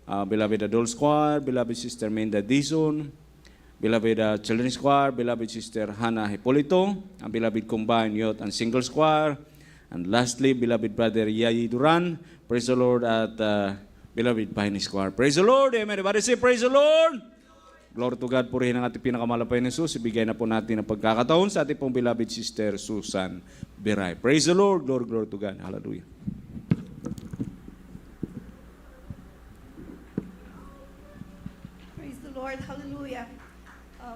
beloved adult choir, beloved Sister Minda Dizon, beloved children's choir, beloved Sister Hannah Hipolito, ang beloved combined youth and singles choir, and lastly, beloved Brother Yayi Duran. Praise the Lord at beloved Pioneer choir. Praise the Lord. Amen. Everybody say, praise the Lord. Glory to God. Purihin ang ating pinakamalapay na Jesus. Ibigay na po natin ang pagkakataon sa ating pong beloved Sister Susan Biray. Praise the Lord. Glory, glory to God. Hallelujah. Praise the Lord. Hallelujah.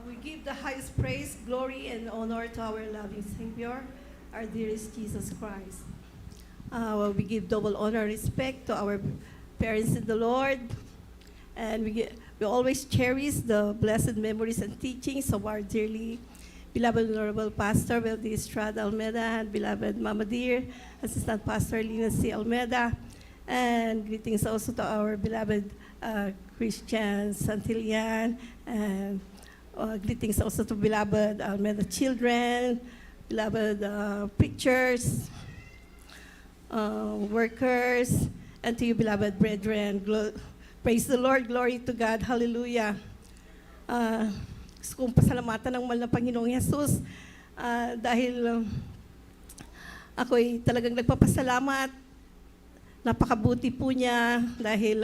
We give the highest praise, glory, and honor to our loving Savior, our dearest Jesus Christ. We give double honor and respect to our parents in the Lord. And we always cherish the blessed memories and teachings of our dearly beloved Honorable Pastor Weldy Estrada Almeda and beloved Mama Dear, Assistant Pastor Lina C. Almeda. And greetings also to our beloved Christian Santillan, and greetings also to beloved Almeda children, beloved preachers, workers, and to you beloved brethren. Praise the Lord, glory to God, hallelujah. Gusto kong pasalamatan ng mahal na Panginoong Jesus dahil ako'y talagang nagpapasalamat. Napakabuti po niya dahil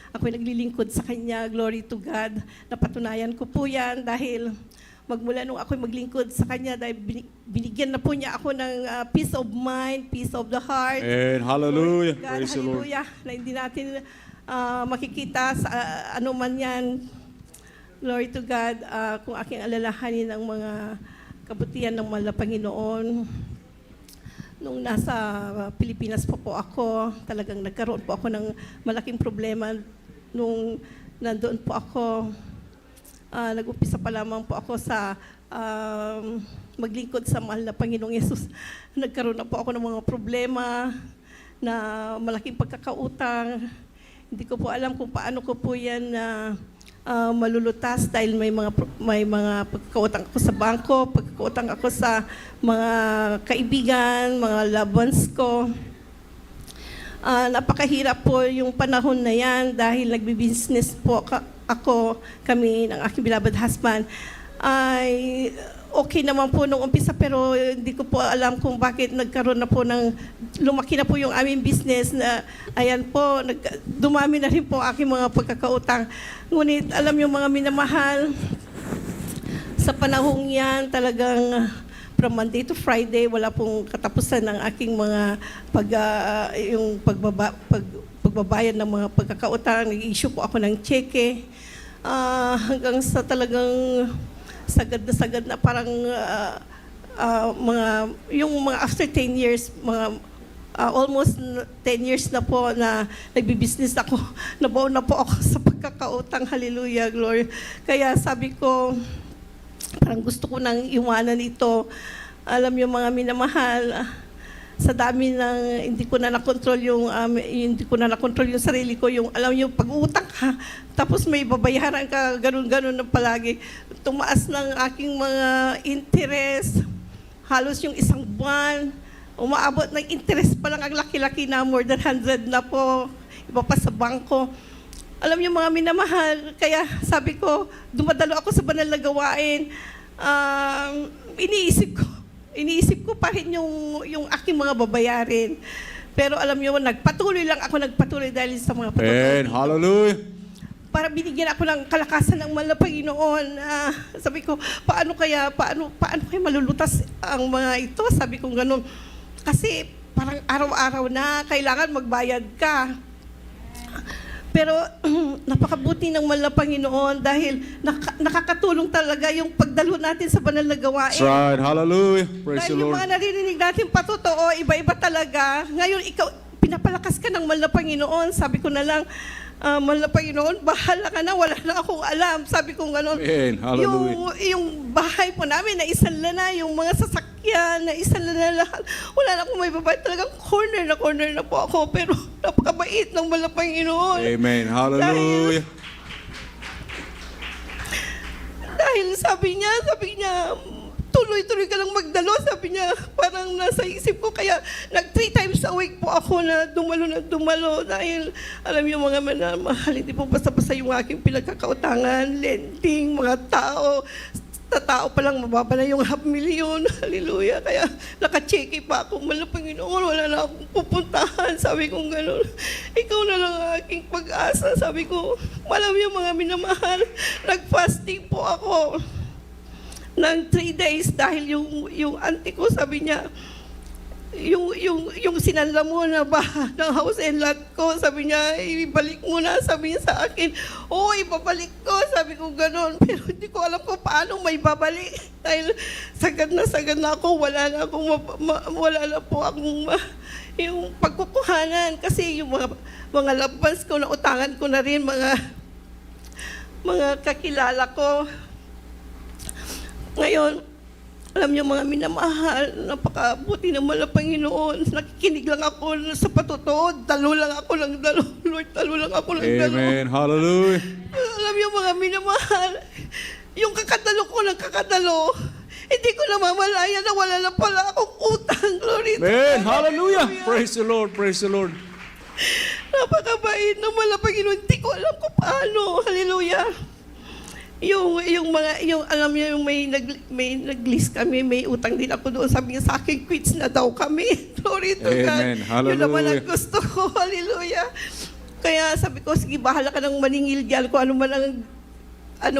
ako'y naglilingkod sa Kanya, glory to God. Napatunayan ko po yan dahil magmula nung ako'y maglingkod sa Kanya dahil binigyan na po niya ako ng peace of mind, peace of the heart. And hallelujah. God, Praise the Lord. hallelujah, na hindi natin makikita sa ano man yan. Glory to God, kung aking alalahanin ang mga kabutihan ng mahal na Panginoon. Nung nasa Pilipinas po ako, talagang nagkaroon po ako ng malaking problema. Nung nandoon po ako, nag-umpisa pa lamang po ako sa maglingkod sa mahal na Panginoong Yesus. Nagkaroon na po ako ng mga problema na malaking pagkakautang. Hindi ko po alam kung paano ko po yan malulutas dahil may mga pagkakautang ako sa bangko, pagkakautang ako sa mga kaibigan, mga loved ones ko. Napakahirap po yung panahon na yan dahil nagbi-business po kami ng aking beloved husband. Ay okay naman po nung umpisa pero hindi ko po alam kung bakit nagkaroon na po lumaki na po yung aming business na ayan po, dumami na rin po aking mga pagkakautang. Ngunit alam yung mga minamahal, sa panahong yan talagang from Monday to Friday, wala pong katapusan ng aking mga pagbabayad ng mga pagkakautang. Nag-issue po ako ng cheque hanggang sa talagang sagad na parang yung mga after 10 years, almost 10 years na po na nagbi-business ako, nabaon na po ako sa pagkakautang, hallelujah, glory. Kaya sabi ko, parang gusto ko nang iwanan ito. Alam yung mga minamahal, sa dami ng hindi ko na nakontrol yung sarili ko, yung alam yung pag-utang ka tapos may babayaran ka ganun na palagi. Tumaas ng aking mga interest, halos yung isang buwan umaabot ng interest pa lang ang laki-laki na more than 100 na po, iba pa sa bangko. Alam yung mga minamahal, kaya sabi ko dumadalo ako sa banal na gawain. Iniisip ko pa rin yung aking mga babayarin. Pero alam niyo, nagpatuloy dahil sa mga patutunan. And hallelujah. Para binigyan ako ng kalakasan ng mahal na Panginoon. Sabi ko, paano kaya malulutas ang mga ito? Sabi ko ganun. Kasi parang araw-araw na kailangan magbayad ka. Pero napakabuti ng mahal na Panginoon dahil nakakatulong talaga yung pagdalo natin sa banal na gawain. That's right. Hallelujah. Praise Dahil the yung Lord. mga naririnig natin patotoo, iba-iba talaga. Ngayon, ikaw, pinapalakas ka ng mahal na Panginoon. Sabi ko na lang, mahal na Panginoon, bahala ka na, wala na akong alam. Sabi ko gano'n. Amen. Hallelujah. Yung bahay po namin, naisanla na, yung mga sasakyan, naisanla na lahat. Wala na akong may babae. Talagang corner na po ako. Pero napakabait ng mahal na Panginoon. Amen. Hallelujah. Dahil sabi niya, tuloy-tuloy ka lang magdalo. Sabi niya, parang nasa isip ko. Kaya 3 times a week po ako na dumalo. Dahil alam niyo mga manamahal, hindi po basta-basta yung aking pinagkakautangan, lending, mga tao. Sa tao pa lang, mababa na yung 500,000. Hallelujah. Kaya naka-checky pa ako. Panginoon, wala na akong pupuntahan. Sabi ko gano'n. Ikaw na lang ang aking pag-asa. Sabi ko, alam niyo mga minamahal, nag-fasting po ako ng 3 days dahil yung auntie ko, sabi niya, yung sinanla mo na ba ng house and lot ko, sabi niya, ibalik mo na, sabi niya sa akin, oo, ibabalik ko, sabi ko gano'n, pero hindi ko alam kung paano may babalik, dahil sagad na ako, wala na po akong yung pagkukuhanan, kasi yung mga loved ones ko, nautangan ko na rin, mga kakilala ko. Ngayon, alam niyo mga minamahal, napakabuti naman ng Panginoon. Nakikinig lang ako sa patutuod. Dalo lang ako ng dalo. Lord, dalo lang ako ng dalo. Amen. Hallelujah. Alam niyo mga minamahal, yung kakadalo ko ng kakadalo, hindi ko namamalaya na wala na pala akong utang. Glory to Amen. God. Hallelujah. Praise the Lord. Praise the Lord. Napakabait naman ng Panginoon. Hindi ko alam kung paano. Hallelujah. Alam niyo, yung may nag-list kami, may utang din ako doon. Sabi niya sa akin, quits na daw kami. Glory to Amen. God. Hallelujah. Yun naman ang gusto ko. Hallelujah. Kaya sabi ko, sige, bahala ka ng maningil diyan. Kung ano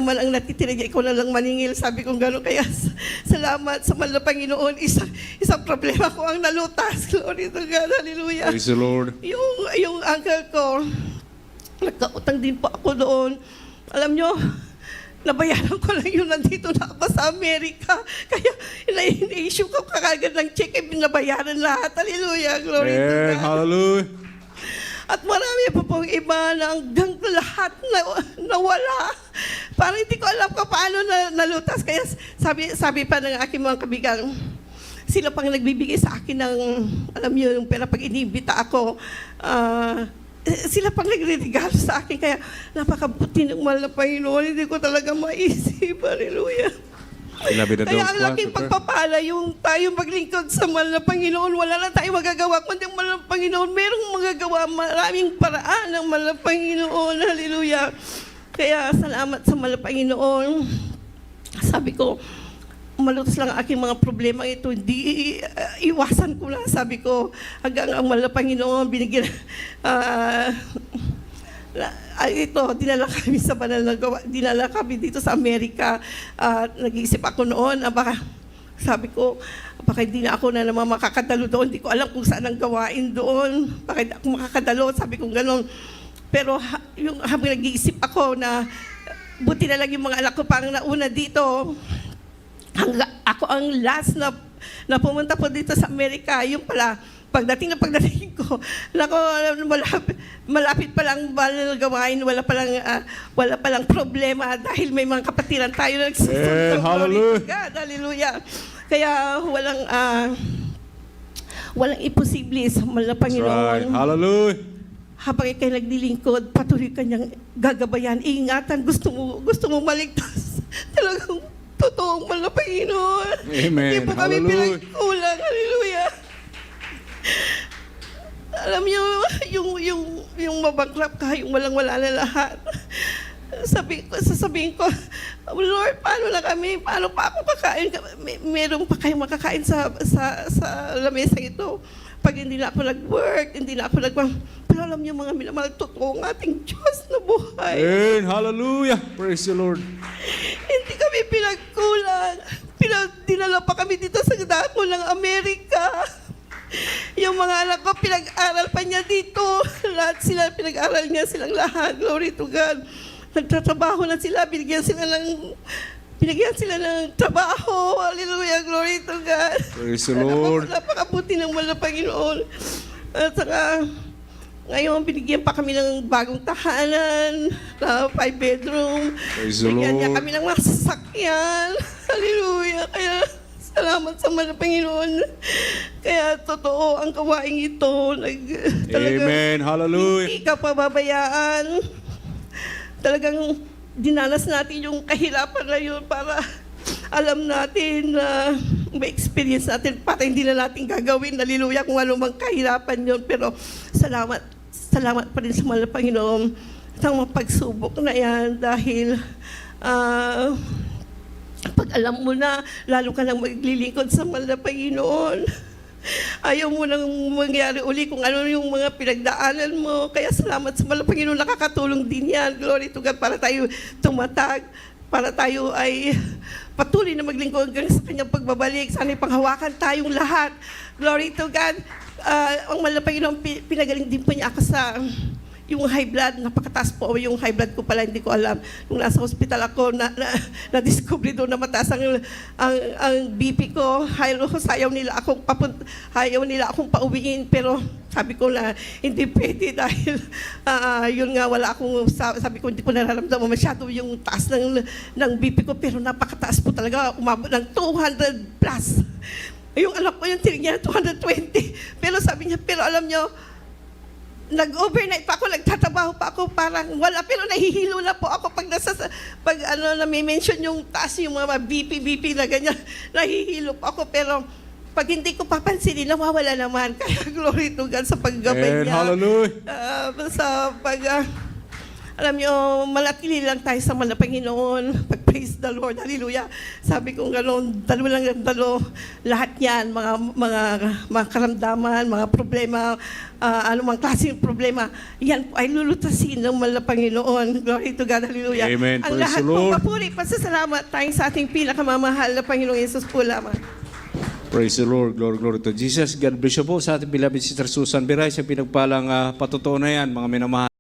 man ang natitira niya, ikaw na lang maningil. Sabi ko gano'n. Kaya salamat sa mahal na Panginoon. Isang problema ko ang nalutas. Glory to God. Hallelujah. Praise the Lord. Yung uncle ko, nagkautang din po ako doon. Alam nyo, nabayaran ko lang yun, nandito na ako sa Amerika. Kaya ina-issue ko kagad ng check, binabayaran lahat. Hallelujah, glory to Amen. God. Hallelujah. At marami pa pong iba na hanggang lahat nawala. Parang hindi ko alam kung paano nalutas. Kaya sabi pa ng aking mga kabigang, sila pang nagbibigay sa akin ng, alam niyo, yung pera pag inibita ako, sila pang nagre-regalo sa akin, kaya napakabuti ng mahal na Panginoon, hindi ko talaga maisip. Hallelujah. Kaya ang laking pagpapala yung tayo maglingkod sa mahal na Panginoon. Wala na tayong magagawa, kundi ang mahal na Panginoon, merong magagawa, maraming paraan ng mahal na Panginoon. Hallelujah. Kaya salamat sa mahal na Panginoon. Sabi ko, malutas lang ang aking mga problema ito. Hindi, iwasan ko lang. Sabi ko, hanggang ang mahal na Panginoon, binigyan, ito, dinala kami sa banal na gawa, dinala kami dito sa Amerika. Nag-iisip ako noon, baka, sabi ko, baka hindi na ako na naman makakadalo doon. Hindi ko alam kung saan ang gawain doon. Baka hindi ako makakadalo, sabi ko gano'n. Pero yung habang nag-iisip ako na, buti na lang yung mga anak ko pang nauna dito, ako ang last na pumunta po dito sa Amerika. Yung pala, pagdating ko, malapit pa lang banal gawain, wala pa lang problema dahil may mga kapatiran tayo na nagsusunod. Hallelujah. God, hallelujah. Kaya walang imposible sa mahal na Panginoon. Right. Hallelujah. Habang ikay naglilingkod, patuloy kanyang gagabayan, ingatan, gusto mo maligtas. Talagang totoong mahal na Panginoon. Amen. Hindi po kami Hallelujah. pinagkulang. Hallelujah. Alam niyo, yung mabankrupt ka, yung walang-wala na lahat. Sasabihin ko, Lord, paano na kami? Paano pa ako kakain? Meron pa kayong makakain sa lamesa ito. Pag hindi na ako nag-work, hindi na ako pero alam niyo mga minamahal, totoo ang ating Diyos na buhay. Amen. Hallelujah. Praise the Lord. Hindi kami pinagkulang. Dinala pa kami dito sa dako ng Amerika. Yung mga anak ko, pinag-aral pa niya dito. Lahat sila, pinag-aral niya silang lahat. Glory to God. Nagtatrabaho na sila, binigyan sila ng trabaho. Hallelujah, glory to God. Praise the Lord. Napakabuti ng mahal na Panginoon. At saka, ngayon, binigyan pa kami ng bagong tahanan, na 5-bedroom. Praise the Bigyan niya Lord. kami ng mga sasakyan. Hallelujah. Kaya, salamat sa mahal na Panginoon. Kaya, totoo ang gawaing ito. Amen. Hallelujah. Hindi ka pababayaan. Talagang dinanas natin yung kahirapan na yun para alam natin na may experience natin, para hindi na natin gagawin, hallelujah, kung anumang kahirapan yun. Pero salamat pa rin sa mahal na Panginoon sa mga pagsubok na yan dahil pag alam mo na, lalo ka nang maglilingkod sa mahal na Panginoon. Ayaw mo nang mangyari uli kung ano yung mga pinagdaanan mo. Kaya salamat sa mahal na Panginoon, nakakatulong din yan. Glory to God, para tayo tumatag, para tayo ay patuloy na maglingkod hanggang sa kanyang pagbabalik. Sana ipanghawakan tayong lahat. Glory to God. Ang mahal na Panginoon, pinagaling din po niya ako sa yung high blood, napakataas po yung high blood ko pala, hindi ko alam. Nung nasa hospital ako, na-discover doon na mataas ang BP ko. Ayaw nila akong pauwiin, pero sabi ko na hindi pwede dahil yun nga, wala akong, sabi ko hindi ko nararamdaman masyado yung taas ng BP ko, pero napakataas po talaga, umabot ng 200 plus. Yung anak ko yung tinigyan 220. Pero sabi niya, pero alam niyo, nag-overnight pa ako, nagtatrabaho pa ako, parang wala, pero nahihilo na po ako pag na-mention yung taas yung mga BP na ganyan, nahihilo po ako, pero pag hindi ko papansinin, nawawala naman. Kaya glory to God sa paggabay And niya. hallelujah. Alam niyo, manatili lang tayo sa mahal na Panginoon. Pag-praise the Lord. Hallelujah. Sabi ko gano'n, lahat yan, mga karamdaman, mga problema, anumang klaseng problema, yan po ay lulutasin ng mahal na Panginoon. Glory to God. Hallelujah. Amen. Ang Praise lahat the po, Lord. papuri, pasasalamat tayo sa ating pinakamamahal na Panginoong Yesus po lamang. Praise the Lord. Glory to Jesus. God bless you po sa ating beloved Sister Susan Biray sa pinagpalang patutuo na yan, mga minamahal.